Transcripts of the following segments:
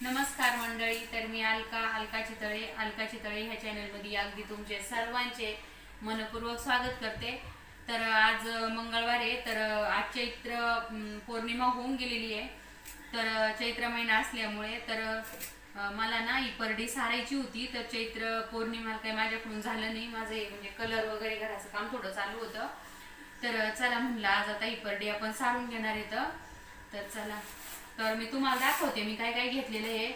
नमस्कार मंडळी. तर मी अलका चितळे ह्या चॅनलमध्ये अगदी तुमचे सर्वांचे मनपूर्वक स्वागत करते. तर आज मंगळवार आहे. तर आज चैत्र पौर्णिमा होऊन गेलेली आहे. तर चैत्र महिना असल्यामुळे तर मला ना ही परडी सारायची होती. तर चैत्र पौर्णिमा काही माझ्याकडून झालं नाही. माझे म्हणजे कलर वगैरे घराचं काम थोडं चालू होतं. तर चला म्हणलं आज आता ही परडी आपण सारून घेणार येतं. तर चला, तर मी तुम्हाला दाखवते मी काय काय घेतलेलं आहे.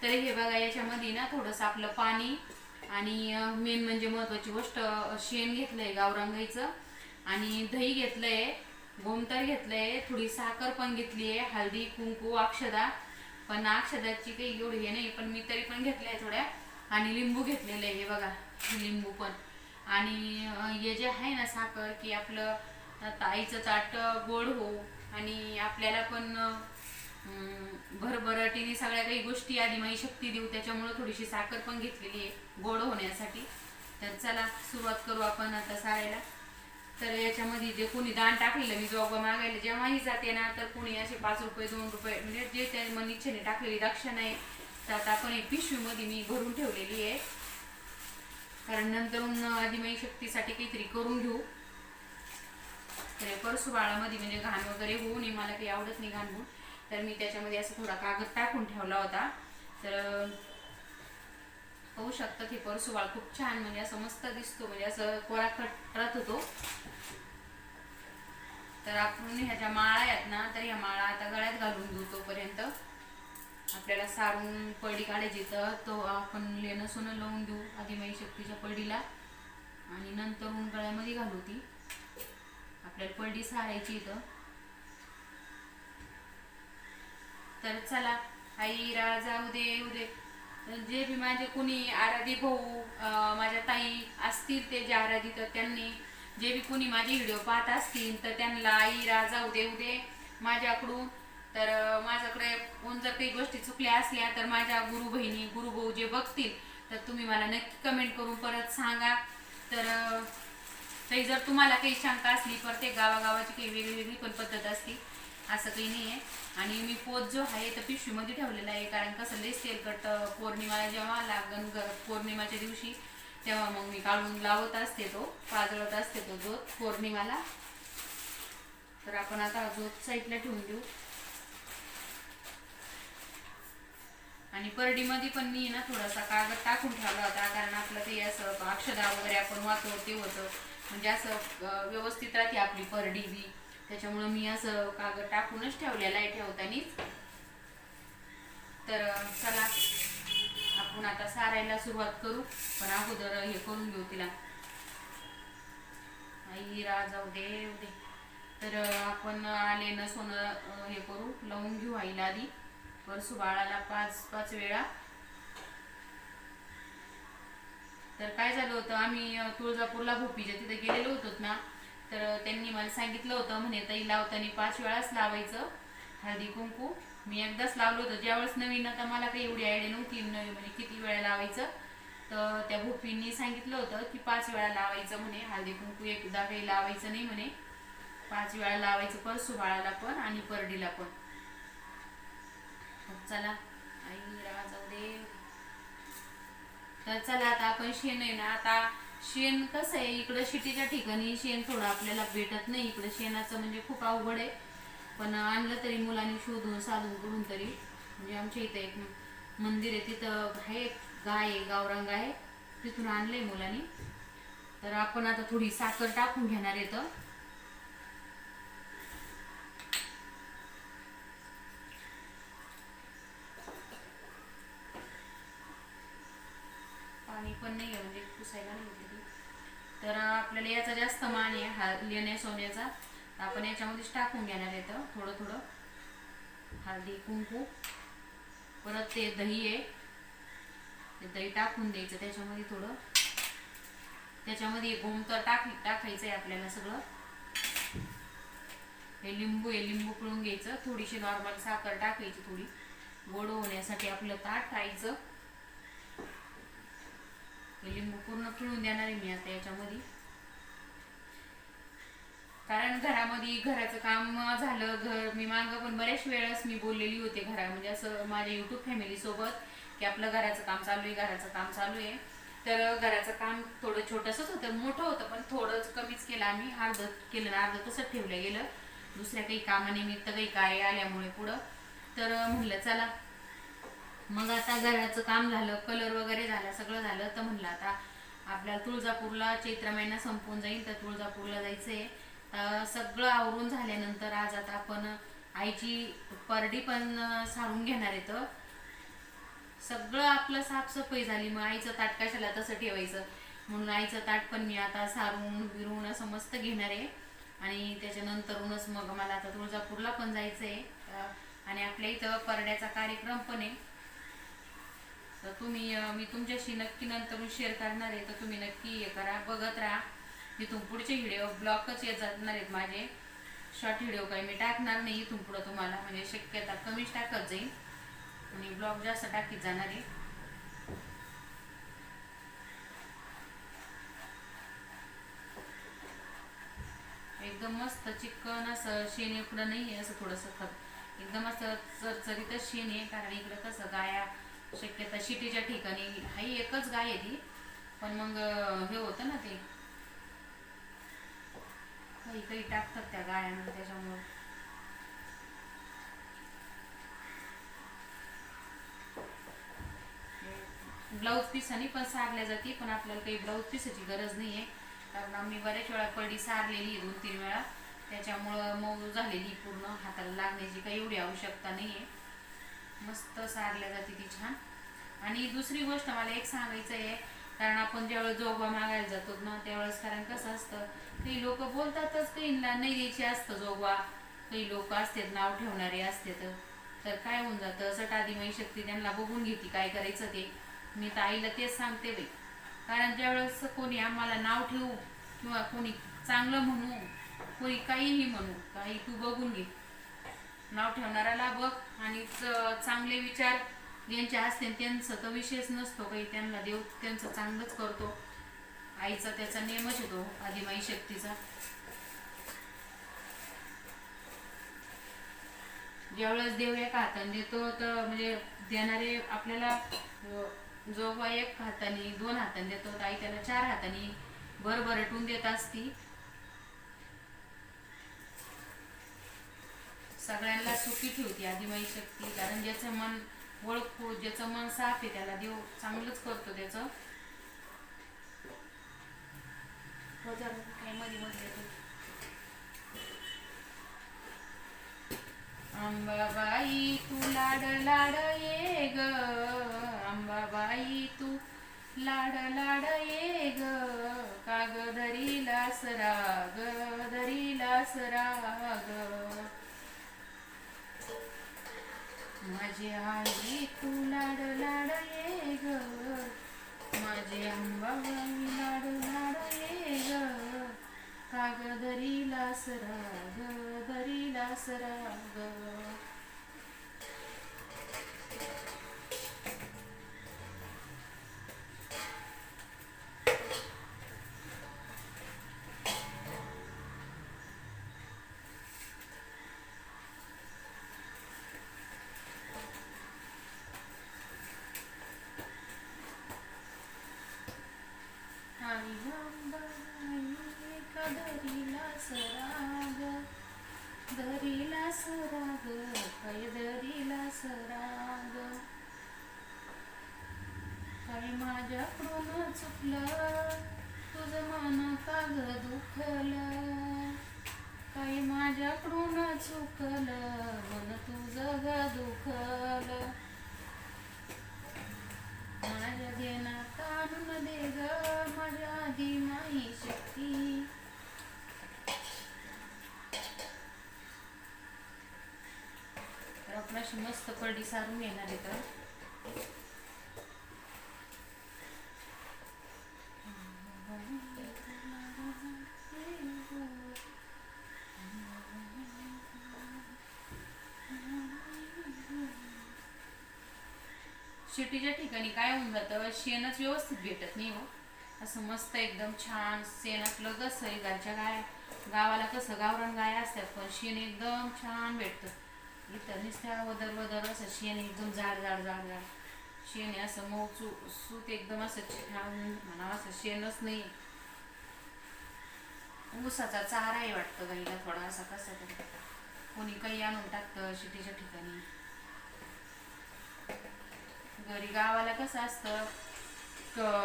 तर हे बघा, याच्यामध्ये ना थोडंसं आपलं पाणी आणि मेन म्हणजे महत्वाची गोष्ट शेण घेतलंय गावरान गाईचं, आणि दही घेतलंय, गोमतर घेतलंय, थोडी साखर पण घेतली आहे, हळदी कुंकू अक्षदा. पण अक्षदाची काही एवढी हे नाही, पण मी तरी पण घेतलंय थोड्या. आणि लिंबू घेतलेलं आहे, हे बघा लिंबू पण. आणि हे जे आहे ना साखर, की आपलं ताईचं ताट गोड हो आणि आपल्याला पण भरभराटीने सगळ्या काही गोष्टी आदिमाई शक्ती देऊ, त्याच्यामुळे थोडीशी साखर पण घेतलेली आहे गोड होण्यासाठी. तर चला सुरुवात करू आपण आता सारायला. तर याच्यामध्ये जे कोणी दान टाकलेलं, मी जोग मागायला जेव्हाही जाते ना, तर कोणी असे 5 रुपये 2 रुपये म्हणजे जे त्या मन इच्छेने टाकलेली दक्षिणा आहे, तर आता आपण एक पिशवीमध्ये मी भरून ठेवलेली आहे. कारण नंतरून आदिमाई शक्तीसाठी काहीतरी करून घेऊ. तर परसू बाळामध्ये म्हणजे घाण वगैरे होऊ नये, मला काही आवडत नाही घाण होऊन. तर मी त्याच्यामध्ये असं थोडा कागद टाकून ठेवला होता. तर पाहू शकता की परसुबाळ खूप छान म्हणजे असं मस्त दिसतो, म्हणजे असं कोरा कटरत होतो. तर आपण ह्याच्या माळा आहेत ना, तर ह्या माळा आता गळ्यात घालून घेऊ. तोपर्यंत आपल्याला सारून पडी काढायची, तर तो आपण लेणं सोनं लावून देऊ आदिमाई शक्तीच्या पडीला, आणि नंतर गळ्यामध्ये घालू. ती आपल्याला पडी सारायची इथं. तर चला, आई राजा उदे उदे. जे बी माझे कोणी आराधी भाऊ माझ्या ताई असतील, ते जे आराधी, तर त्यांनी जे बी कोणी माझे व्हिडिओ पाहत असतील, तर त्यांना आई राजा उदे उदे माझ्याकडून. तर माझ्याकडे कोण जर काही गोष्टी चुकल्या असल्या, तर माझ्या गुरु बहिणी गुरु भाऊ जे बघतील, तर तुम्ही मला नक्की कमेंट करून परत सांगा. तर काही जर तुम्हाला काही शंका असली, प्रत्येक गावागावाची काही वेगळी वेगळी पण पद्धत असते, असं काही नाही आहे. आणि मी पोत जो आहे तर पिशवीमध्ये ठेवलेला आहे, कारण कसं लई तेलकट पौर्णिमाला जेव्हा लागण पौर्णिमाच्या दिवशी, तेव्हा मग मी काढून लावत असते, तो पाजळत असते तो जोत पौर्णिमाला. तर आपण आता जोत साईडला ठेवून देऊ. आणि परडीमध्ये पण मी ना थोडासा कागद टाकून ठेवला होता, कारण आपलं ते असं अक्षदा वगैरे आपण वाचतो ते होतं, म्हणजे असं व्यवस्थित राहते आपली परडी बी. त्याच्यामुळे मी असं कागद टाकूनच ठेवलेला आहे ठेवतानीच. तर चला आपण आता सारायला सुरुवात करू, पण अगोदर हे करून घेऊ तिला. आई राजा दे उदे. तर आपण आले न सोनं हे करू, लावून घेऊ आईला आधी, परसू बाळाला 5 वेळा. तर काय झालं होतं, आम्ही तुळजापूरला भोपीच्या तिथे गेलेलो होतो ना, तर त्यांनी मला सांगितलं होतं, म्हणे ताई लावताना 5 वेळाच लावायचं हळदी कुंकू. मी एकदाच लावलं होतं ज्यावेळेस नवीन, आता मला काही एवढी आयडिया नव्हती नवीन म्हणजे किती वेळा लावायचं. तर त्या भोपींनी सांगितलं होतं की 5 वेळा लावायचं म्हणे हळदी कुंकू, एकदा काही लावायचं नाही म्हणे, 5 वेळा लावायचं परसू बाळाला पण आणि परडीला पण. चला आई राजा दे. तर चला आता आपण शेण आहे ना, आता शेण कसं आहे, इकडं शिटीच्या ठिकाणी शेण थोडं आपल्याला भेटत नाही, इकडं शेणाचं म्हणजे खूप अवघड आहे. पण आणलं तरी मुलांनी शोधून साधून करून तरी, म्हणजे आमच्या इथं एक मंदिर आहे, तिथं आहे गाय आहे, गावरान गाय, तिथून आणलंय मुलांनी. तर आपण आता थोडी साखर टाकून घेणार येतं. पाणी पण नाही आहे म्हणजे पुसायला नाही होते. तर आपल्याला याचा जास्त मान आहे लेण्या सोन्याचा, आपण याच्यामध्येच टाकून घेणार येतं थोडं थोडं हळदी कुंकू. परत ते दही आहे, ते दही टाकून द्यायचं त्याच्यामध्ये थोडं. त्याच्यामध्ये गोमतर टाकायचं आहे आपल्याला सगळं. हे लिंबू आहे, लिंबू पिळून घ्यायचं, थोडीशी नॉर्मल साखर टाकायची थोडी गोड होण्यासाठी. आपलं ताट खायचं, लिंबू पूर्ण पिळून देणार आहे मी आता याच्यामध्ये. कारण घरामध्ये घराचं काम झालं. मी मागं पण बऱ्याच वेळेस मी बोललेली होते म्हणजे असं माझ्या युट्यूब फॅमिली सोबत की आपलं घराचं काम चालू आहे, घराचं काम चालू आहे. तर घराचं काम थोडं छोटंसंच होतं, मोठं होतं पण थोडं कमीच केलं आम्ही. अर्ध केलं ना, अर्ध तसंच ठेवलं गेलं दुसऱ्या काही कामानिमित्त काही कार्य आल्यामुळे पुढं. तर म्हणलं चला मग आता घराचं काम झालं, कलर वगैरे झाला, सगळं झालं. तर म्हणलं आता आपल्याला तुळजापूरला चैत्र महिना संपून जाईल तर तुळजापूरला जायचंय. सगळं आवरून झाल्यानंतर आज आता आपण आईची परडी पण सारून घेणार आहे. तर सगळं आपलं साफसफाई झाली, मग आईचं ताट कशाला तसं ठेवायचं म्हणून आईचं ताट पण मी आता सारून बिरून असं मस्त घेणार आहे. आणि त्याच्यानंतरूनच मग मला आता तुळजापूरला पण जायचं आहे. आणि आपल्या इथं परड्याचा कार्यक्रम पण आहे. तर मी तुमच्याशी नक्की नंतर शेअर करणार आहे. तर तुम्ही नक्की हे करा, बघत राहा. इथून पुढचे व्हिडिओ ब्लॉगच येत जाणार आहेत माझे. शॉर्ट व्हिडिओ काही मी टाकणार नाही इथून पुढं तुम्हाला, म्हणजे शक्यता कमीच टाकत जाईल आणि ब्लॉग जास्त टाकीत जाणार आहे. एकदम मस्त चिकन असं शेण इकडं नाही आहे, असं थोडंसं खत एकदम असं चरचरीतच शेण आहे. कारण इकडं कसं गाया शक्यता शिटीच्या ठिकाणी हाही एकच गाय आहे ती, पण मग हे होतं ना ते काही काही टाकतात त्या गायांना, त्याच्यामुळं ब्लाऊज पिसानी पण सारल्या जाते. पण आपल्याला काही ब्लाऊज पिसाची गरज नाही आहे, कारण आम्ही बऱ्याच वेळा परडी सारलेली 2-3 वेळा, त्याच्यामुळं मऊ झालेली पूर्ण, हाताला लागण्याची काही एवढी आवश्यकता नाही आहे. मस्त सारल्या जाते ती छान. आणि दुसरी गोष्ट मला एक सांगायचं आहे, कारण आपण ज्यावेळेस जोगवा मागायला जातो ना त्यावेळेस कारण कसं असतं, काही लोक बोलतातच काहींना नाही द्यायची असतं जोगवा, काही लोक असतात नाव ठेवणारे असतात. तर काय होऊन जातं, सट आदिमाई शक्ती त्यांना बघून घेते काय करायचं ते. मी तर आईला तेच सांगते बाई, कारण ज्यावेळेस कोणी आम्हाला नाव ठेवू किंवा कोणी चांगलं म्हणू, कोणी काहीही म्हणू, काही तू बघून घे. नाव ठेवणाऱ्याला बघ आणि चांगले विचार ज्यांचे असते त्यांचं तर विषयच नसतो काही, त्यांना देव त्यांचं चांगलंच करतो. आईचा त्याचा नियमच येतो आदिमाई शक्तीचा. ज्यावेळेस देव एका हाताने देतो तर म्हणजे देणारे आपल्याला जोगवा एक हाताने 2 हाताने देतो, तर आई त्याला 4 हाताने भरभरटून देत असती. सगळ्यांना सुखी ठेवते आदिमाई शक्ती, कारण ज्याचं मन ओळखू, ज्याचं मन साफ आहे त्याला देव चांगलंच करतो त्याचं. अंबाबाई तू लाड लाड ये ग, अंबाबाई तू लाड लाड ये ग, काग धरीलास राग, धरीलास राग, माझी आई तू लाड लाड ये ग, माझी अंबाबाई लाड लाड ये ग, काग धरीलास राग, धरीलास राग. धरीला सराग, काय धरीला सराग, काय माझ्याकडून चुकलं, तुझं मन का ग दुखलं, काय माझ्याकडून चुकलं, मन तुझं ग दुखलं, माझ्या देण्यात आणून दे ग, माझ्या आदिमाई शक्ती. तर आपण अशी मस्त परडी सारून येणार आहे. तर शेतीच्या ठिकाणी काय होऊन जातं, शेणच व्यवस्थित भेटत नाही हो. असं मस्त एकदम छान शेण आपलं कसं आहे घरच्या गावाला कसं गावरान गाय असतात, पण शेण एकदम छान भेटतं. इथं नुसत्या वदर वदर असं शेण एकदम जाड जाड जाड जाड शेण आहे, असं मऊ सूत एकदम असं छान म्हणावं असं शेणच नाही. ऊसाचा चारा आहे वाटतं गाईला थोडा असा कसा तरी, कोणी काही आणून टाकतं शेतीच्या ठिकाणी. घरी गावाला कसं असतं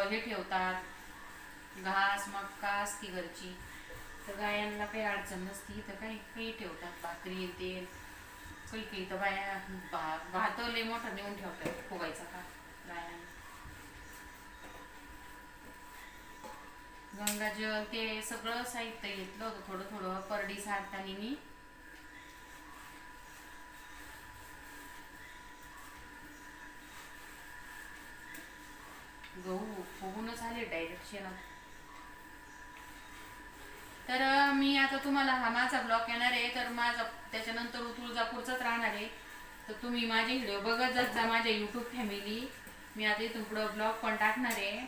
हे ठेवतात घास मक्का असती घरची, तर गायांना काही अडचण नसती. तर काही काही ठेवतात भाकरी तेल, काही काही तर बाया भात लय मोठा नेऊन ठेवतात फुगायचा का गायांना. गंगाजल ते सगळं साहित्य घेतलं होतं थोडं थोडं परडी सारताना मी. गहू फुगूनच आले डायरेक्ट शेणात. तर मी आता तुम्हाला हा माझा ब्लॉग येणार आहे, तर माझा त्याच्यानंतर तुळजापूरचाच राहणार आहे. तर तुम्ही माझे व्हिडिओ बघत जात जा माझ्या यूट्यूब फॅमिली. मी आता इथून पुढं ब्लॉग पण टाकणार आहे,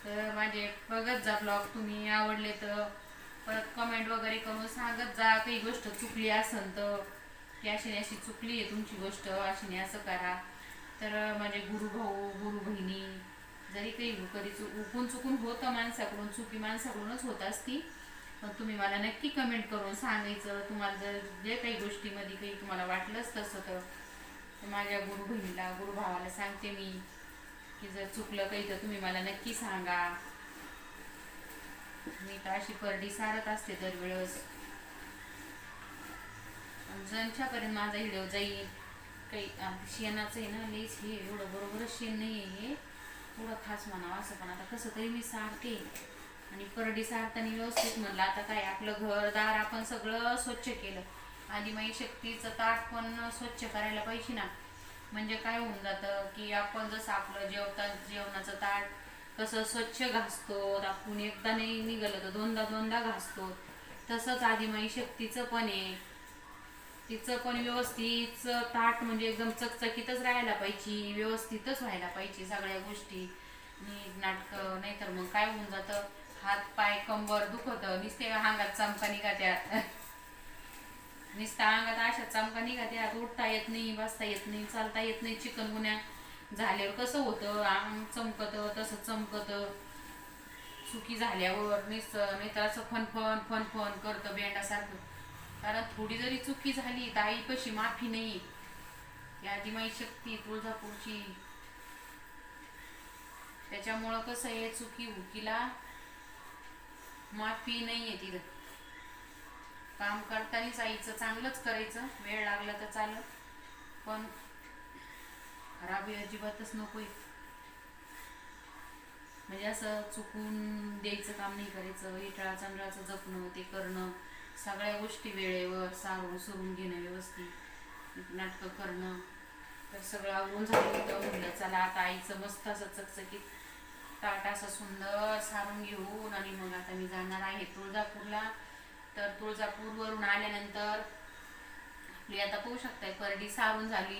तर माझे बघत जा ब्लॉग. तुम्ही आवडले तर परत कमेंट वगैरे करून सांगत जा. काही गोष्ट चुकली असेल तर की अशी अशी चुकली आहे तुमची गोष्ट, अशी असं करा. तर माझे गुरु भाऊ गुरु बहिणी जरी काही कधी चुकून होतं माणसाकडून, चुकी माणसाकडूनच होत असती, पण तुम्ही मला नक्की कमेंट करून सांगायचं. तुम्हाला जर जे काही गोष्टीमध्ये काही तुम्हाला वाटलंच तसं तर माझ्या गुरु बहिणीला गुरु भावाला सांगते मी की जर चुकलं काही तर तुम्ही मला नक्की सांगा. मी तर अशी परडी सारत असते दरवेळेस. ज्यांच्यापर्यंत माझा व्हिडिओ जाईल काही शेणाचं आहे ना लईच हे एवढं बरोबरच शेण नाही आहे हे एवढं खास म्हणावं असं, पण आता कसं तरी मी सारते. आणि परडी सारताना व्यवस्थित म्हणलं आता काय आपलं घरदार आपण सगळं स्वच्छ केलं, आणि मग शक्तीचं ताट पण स्वच्छ करायला पाहिजे ना. म्हणजे काय होऊन जातं की आपण जसं आपलं जेवणाचं ताट कसं स्वच्छ घासतो, आपण एकदा नाही निघालं तर दोनदा दोनदा घासतो, तसंच आदिमाई शक्तीचं पण आहे. तिचं पण व्यवस्थित ताट म्हणजे एकदम चकचकीतच राहायला पाहिजे, व्यवस्थितच व्हायला पाहिजे सगळ्या गोष्टी. नीट नाटकं नाही तर मग काय होऊन जातं हात पाय कंबर दुखतं, नुसते अंगात चमका निघात्यात नुसत्या अंगात अशा चमका निघात्यात, उठता येत नाही, बसता येत नाही, चालता येत नाही. चिकनगुन्या झाल्यावर कसं होतं अंग चमकतं तसं चमकतं, चुकी झाल्यावर नाही तर असं फनफन फनफन करतं बेंडासारखं. कारण थोडी जरी चुकी झाली तर आई कशी माफी नाही. ती आदिमाई शक्ती तुळजापूरची, त्याच्यामुळं कसं आहे चुकी हुकीला माफी नाही आहे. तिथं काम करतानाच आईचं चांगलंच करायचं, वेळ लागला तर चालत, पण खराब अजिबातच नकोय. म्हणजे असं चुकून द्यायचं काम नाही करायचं, इटळा चांगलाचं जपणं ते करणं, सगळ्या गोष्टी वेळेवर सारून सुरून घेणं, व्यवस्थित नाटकं करणं. तर सगळं आवडून झालं म्हणलं चला आता आईचं मस्त असं चकचकीत ताट असं सुंदर सारून घेऊन आणि मग आता मी जाणार आहे तुळजापूरला. तर तुळजापूरवरून आल्यानंतर आपली आता पाहू शकताय परडी सारून झाली,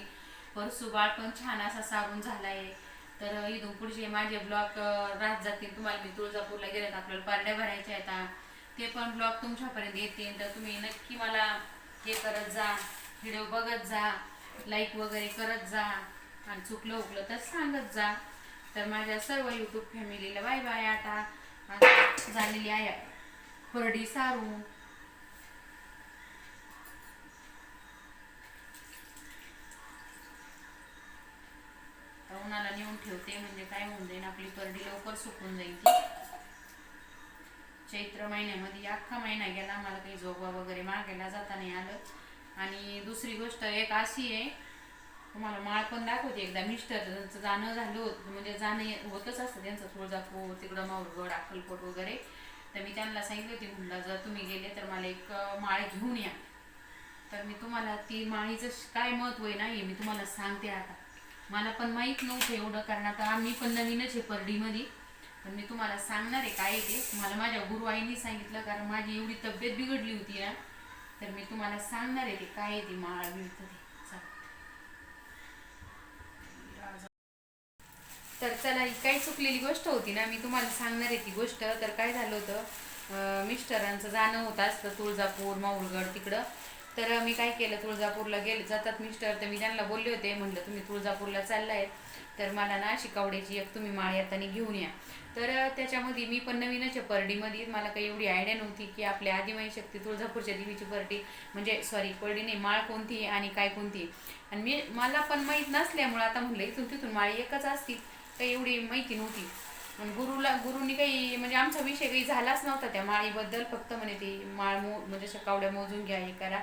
परसुबाळ पण छान असा सारून झालाय. तर इथून पुढचे माझे ब्लॉग राहत जातील. तुम्हाला मी तुळजापूरला गेले तर आपल्याला पारड्या भरायच्या आहेत, ते पण ब्लॉग तुमच्यापर्यंत येतील. तर तुम्ही नक्की मला हे करत जा, व्हिडिओ बघत जा, लाईक वगैरे करत जा, आणि चुकलं उकलं तर सांगत जा. तर माझ्या सर्व यूट्यूब फॅमिलीला बाय बाय. आता झालेली आहे परडी सारून. उन्हाला नेऊन ठेवते म्हणजे काय होऊन जाईल आपली परडी लवकर सुकून जाईल ती. चैत्र महिन्यामध्ये अख्खा महिना गेला, मला काही जोगवा वगैरे मागायला जाता नाही आलं. आणि दुसरी गोष्ट एक अशी आहे, तुम्हाला माळ पण दाखवते. एकदा मिस्टरचं जाणं झालं होतं, म्हणजे जाणं होतच असतं त्यांचं तुळजापूर तिकडं माऊरगड अक्कलकोट वगैरे. तर मी त्यांना सांगितलं होती म्हणलं जर तुम्ही गेले तर मला एक माळ घेऊन या. तर मी तुम्हाला ती माळीचं काय महत्व आहे ना हे मी तुम्हाला सांगते. आता मला पण माहीत नव्हतं एवढं, कारण आता आम्ही पण नवीनच आहे परडीमध्ये, पण मी तुम्हाला सांगणार आहे काय ते. मला माझ्या गुरुआईंनी सांगितलं, कारण माझी एवढी तब्येत बिघडली होती ना, तर मी तुम्हाला सांगणार आहे ते काय ती माळ मिळतं ते. तर चला, ही काही चुकलेली गोष्ट होती ना, मी तुम्हाला सांगणार आहे ती गोष्ट. तर काय झालं होतं, मिस्टरांचं जाणं होतं असतं तुळजापूर माहुरगड तिकडं. तर मी काय केलं, तुळजापूरला गेले जातात मिस्टर, तर मी त्यांना बोलले होते, म्हटलं तुम्ही तुळजापूरला चाललाय तर मला ना अशी कावड्याची एक तुम्ही माळ येताना घेऊन या. तर त्याच्यामध्ये मी पण नवीनच आहे परडीमध्ये, मला काही एवढी आयडिया नव्हती की आपल्या आदिमाई शक्ती तुळजापूरच्या देवीची परडी, म्हणजे सॉरी परडी नाही, माळ कोणती आहे आणि काय कोणती आहे. आणि मला पण माहीत नसल्यामुळं आता म्हटलं इथून तिथून माळी एकच असतील, काही एवढी माहिती नव्हती. आणि गुरुनी काही म्हणजे आमचा विषय काही झालाच नव्हता त्या माळीबद्दल, फक्त म्हणे ती माळ म्हणजे अशा कावड्या मोजून घ्या हे करा.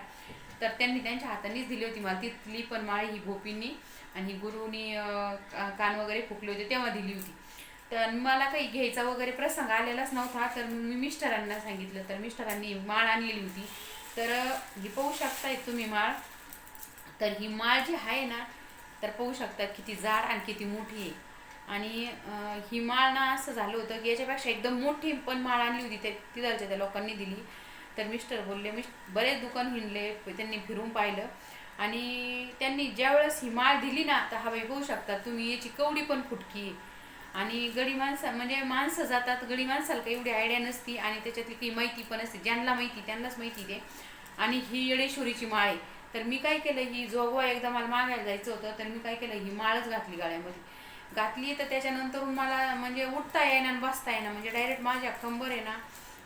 तर त्यांनी त्यांच्या हातानेच दिली होती मला तिथली पण माळ, ही गोपींनी आणि गुरुनी कान वगैरे फुकले होते तेव्हा दिली होती. तर मला काही घ्यायचा वगैरे प्रसंग आलेलाच नव्हता. तर मी मिस्टरांना सांगितलं, तर मिस्टरांनी माळ आणलेली होती. तर ही पाहू शकताय तुम्ही माळ. तर ही माळ जी आहे ना, तर पाहू शकता किती जाड आणि किती मोठी आहे. आणि ही माळ ना असं झालं होतं की याच्यापेक्षा एकदम मोठी पण माळ आणली होती, तिथलच्या त्या लोकांनी दिली. तर मिस्टर बोलले, बरेच दुकान हिंडले, त्यांनी फिरून पाहिलं आणि त्यांनी ज्यावेळेस ही माळ दिली ना, तर हवे बघू शकता तुम्ही, याची कवडी पण फुटकी आहे. आणि गडी माणसं म्हणजे माणसं जातात, गडी माणसाला काही एवढी आयडिया नसती आणि त्याच्यातली काही माहिती पण असते, ज्यांना माहिती त्यांनाच माहिती ते. आणि ही येडेश्वरीची माळ आहे. तर मी काय केलं, ही जोगवा एकदा मला मागायला जायचं होतं, तर मी काय केलं, ही माळच घातली गळ्यामध्ये. घातली तर त्याच्यानंतर मला म्हणजे उठता येईना आणि बसता येईना, म्हणजे डायरेक्ट माझ्या कंबर आहे ना,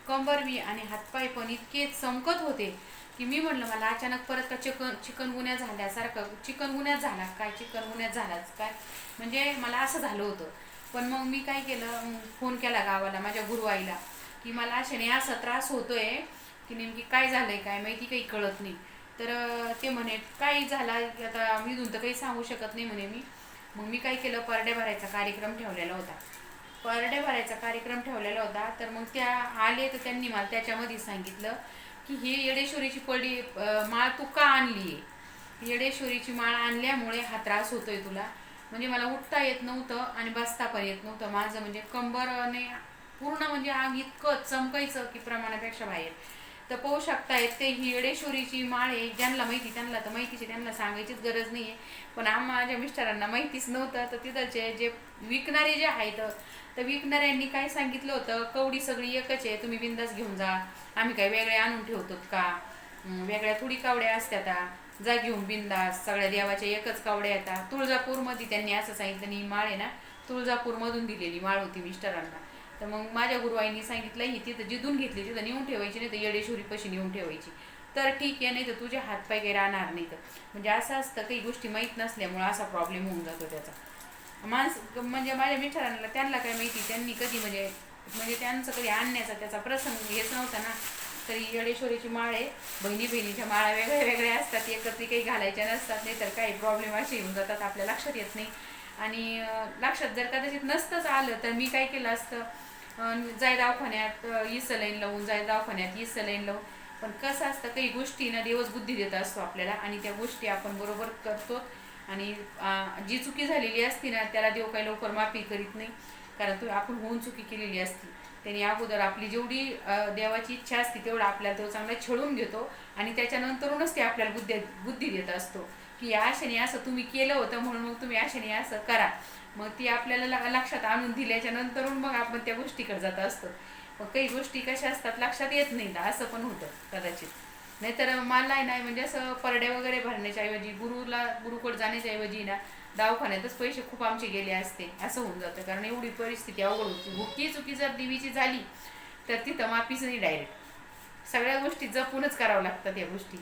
कंबर बी आणि हातपाय पण इतके चमकत होते की मी म्हटलं मला अचानक परत का चिकनगुन्या झाल्यासारखं, चिकनगुन्याच झाला काय, चिकनगुन्याच झालाच काय, म्हणजे मला असं झालं होतं. पण मग मी काय केलं, फोन केला गावाला माझ्या गुरुआईला की मला अशाने असा त्रास होतोय की नेमकी काय झालंय काय माहिती, काही कळत नाही. तर ते म्हणे काय झाला आता मी तर काही सांगू शकत नाही म्हणे मी. मग मी काय केलं, परड्या भरायचा कार्यक्रम ठेवलेला होता. परड्या भरायचा कार्यक्रम ठेवलेला होता. तर मग त्या आले, तर त्यांनी मला त्याच्यामध्ये सांगितलं की ही येडेश्वरीची माळ तू का आणली आहे, येडेश्वरीची माळ आणल्यामुळे हा त्रास होतोय तुला. म्हणजे मला उठता येत नव्हतं आणि बसता पण येत नव्हतं, माझं म्हणजे कंबरने पूर्ण म्हणजे आग इतकं चमकायचं की प्रमाणापेक्षा बाहेर. तर पाहू शकतायत ते ही येडेश्वरीची माळ आहे, ज्यांना माहिती त्यांना तर माहितीच आहे, त्यांना सांगायचीच गरज नाही आहे. पण माझ्या मिस्टरांना माहितीच नव्हतं. तर तिथलचे जे विकणारे जे आहेत, तर विकणाऱ्यांनी काय सांगितलं होतं, कवडी सगळी एकच आहे, तुम्ही बिंदास घेऊन जा, आम्ही काय वेगळे आणून ठेवतो का, वेगळ्या थोडी कावड्या असतात, जा घेऊन बिंदास, सगळ्या देवाच्या एकच कावड्या येतात. तुळजापूरमध्ये त्यांनी असं सांगितलं, ही माळ आहे ना तुळजापूरमधून दिलेली माळ होती मिस्टरांना. तर मग माझ्या गुरुआईंनी सांगितलं, ही तिथं जिथून घेतली तिथं नेऊन ठेवायची, नाही तर येडेश्वरी पशी नेऊन ठेवायची, तर ठीक आहे, नाही तर तुझे हातपाय काही राहणार नाही. तर म्हणजे असं असतं, काही गोष्टी माहीत नसल्यामुळं असा प्रॉब्लेम होऊन जातो त्याचा. म्हणजे माझ्या मिस्टरांना त्यांना काय माहिती, त्यांनी कधी म्हणजे म्हणजे त्यांचं कधी आणण्याचा त्याचा प्रसंग हेच नव्हता ना. तरी येडेश्वरीची माळ आहे, बहिणी बहिणीच्या माळा वेगळ्या वेगळ्या असतात, एकत्र काही घालायच्या नसतात, नाही तर काही प्रॉब्लेम असे येऊन जातात आपल्या लक्षात येत नाही. आणि लक्षात जर कदाचित नसतंच आलं तर मी काय केलं असतं, जाय दवाखान्यात सलाईन लावून, जाय दवाखान्यात सलाईन लावून. पण कसं असतं, काही गोष्टी ना देवच बुद्धी देत असतो आपल्याला आणि त्या गोष्टी आपण बरोबर करतो. आणि जी चुकी झालेली असती ना, त्याला देव काही लवकर माफी करीत नाही, कारण आपण होऊन चुकी केलेली असती. त्याने अगोदर आपली जेवढी देवाची इच्छा असते तेवढा आपल्याला तो चांगला छळून घेतो आणि त्याच्यानंतरूनच ते आपल्याला बुद्धी देत असतो की या आशेने असं तुम्ही केलं होतं म्हणून मग तुम्ही आशेने असं करा. मग ती आपल्याला लक्षात आणून दिल्याच्या नंतरून मग आपण त्या गोष्टीकडे जात असतो. मग काही गोष्टी कशा असतात लक्षात येत नाही, असं पण होतं कदाचित. नाहीतर मला नाही म्हणजे असं परड्या वगैरे भरण्याच्या ऐवजी, गुरुकडे जाण्याच्या ऐवजी ना दवाखान्यातच पैसे खूप आमचे गेले असते, असं होऊन जातं. कारण एवढी परिस्थिती अवघड होती. भुकी चुकी जर देवीची झाली तर तिथं माफीच नाही, डायरेक्ट सगळ्या गोष्टी जपूनच करावं लागतात या गोष्टी.